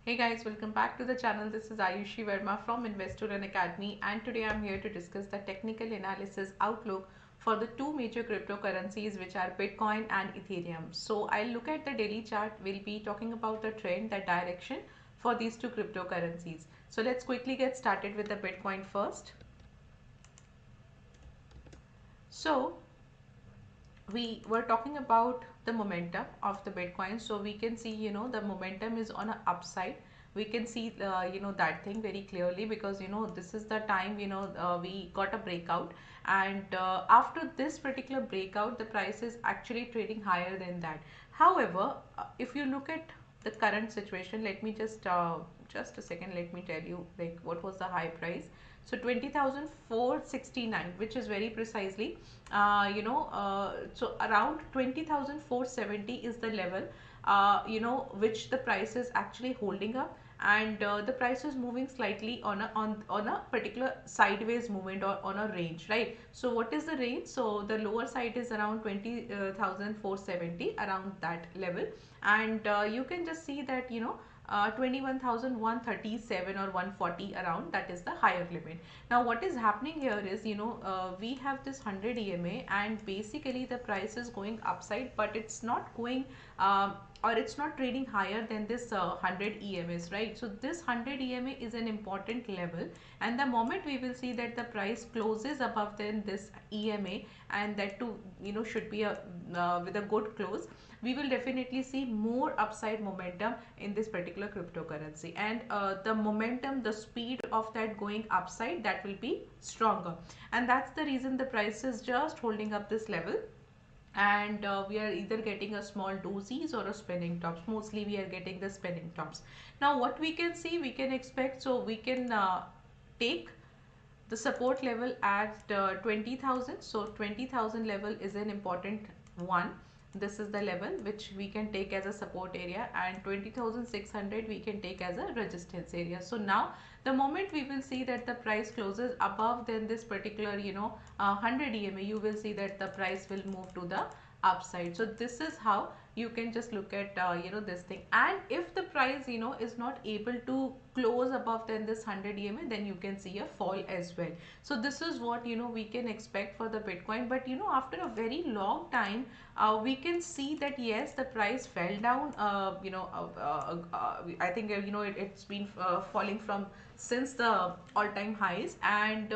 Hey guys, welcome back to the channel. This is Ayushi Verma from Investolearn Academy, and today I'm here to discuss the technical analysis outlook for the two major cryptocurrencies, which are Bitcoin and Ethereum. So I'll look at the daily chart. We'll be talking about the trend, the direction for these two cryptocurrencies. So let's quickly get started with the Bitcoin first. So we were talking about the momentum of the Bitcoin. So we can see, the momentum is on an upside. We can see, that thing very clearly, because, this is the time, we got a breakout. And after this particular breakout, the price is actually trading higher than that. However, if you look at the current situation, let me just a second, let me tell you like what was the high price. So 20,469, which is very precisely, so around 20,470 is the level, which the price is actually holding up, and the price is moving slightly on a particular sideways movement or on a range, right? So what is the range? So the lower side is around 20,470, around that level, and you can just see that 21,137 or 140 around, that is the higher limit. Now what is happening here is, we have this 100 EMA, and basically the price is going upside, but it's not going or it's not trading higher than this 100 EMAs, right? So this 100 EMA is an important level, and the moment we will see that the price closes above than this EMA, and that too should be a with a good close, we will definitely see more upside momentum in this particular cryptocurrency, and the momentum, the speed of that going upside, that will be stronger, and that's the reason the price is just holding up this level, and we are either getting a small doozies or a spinning tops. Mostly we are getting the spinning tops. Now what we can see, we can expect, so we can take the support level at 20,000. So 20,000 level is an important one. This is the level which we can take as a support area, and 20,600 we can take as a resistance area. So now the moment we will see that the price closes above then this particular 100 EMA, you will see that the price will move to the upside. So this is how you can just look at this thing, and if the price is not able to close above then this 100 EMA, then you can see a fall as well. So this is what we can expect for the Bitcoin. But after a very long time, we can see that yes, the price fell down. I think it's been falling from since the all-time highs, and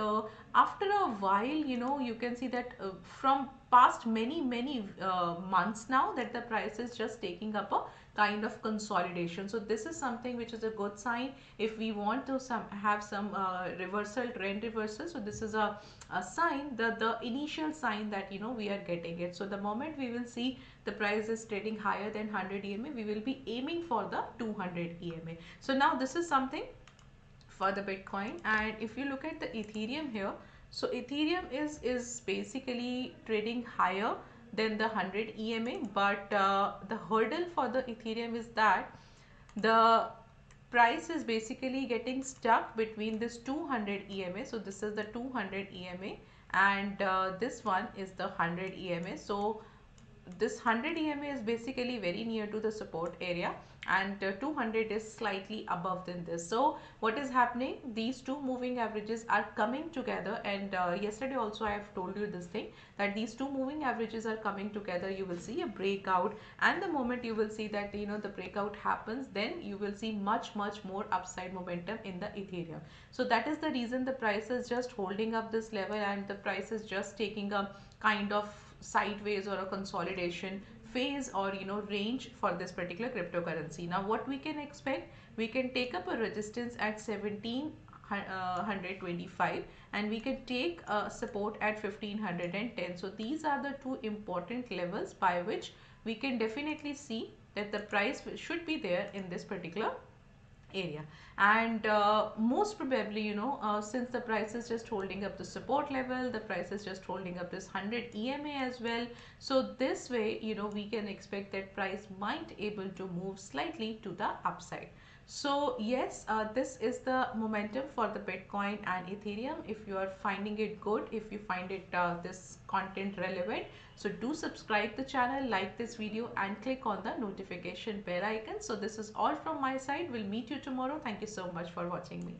after a while you can see that from past many months now, that the price is just taking up a kind of consolidation. So this is something which is a good sign if we want to have some reversal, trend reversal. So this is a sign, the initial sign that we are getting it. So the moment we will see the price is trading higher than 100 EMA, we will be aiming for the 200 EMA. So now this is something for the Bitcoin. And if you look at the Ethereum here, so Ethereum is basically trading higher than the 100 EMA, but the hurdle for the Ethereum is that the price is basically getting stuck between this 200 EMA. So this is the 200 EMA, and this one is the 100 EMA. So this 100 EMA is basically very near to the support area, and 200 is slightly above than this. So what is happening, these two moving averages are coming together, and yesterday also I have told you this thing, that these two moving averages are coming together. You will see a breakout, and the moment you will see that the breakout happens, then you will see much more upside momentum in the Ethereum. So that is the reason the price is just holding up this level, and the price is just taking a kind of sideways or a consolidation phase or range for this particular cryptocurrency. Now what we can expect, we can take up a resistance at 1725, and we can take a support at 1510. So these are the two important levels by which we can definitely see that the price should be there in this particular area. And most probably since the price is just holding up the support level, the price is just holding up this 100 EMA as well. So this way we can expect that price might able to move slightly to the upside. So yes, this is the momentum for the Bitcoin and Ethereum. If you are finding it good, if you find it this content relevant, so do subscribe the channel, like this video, and click on the notification bell icon. So this is all from my side. We'll meet you tomorrow. Thank you so much for watching me.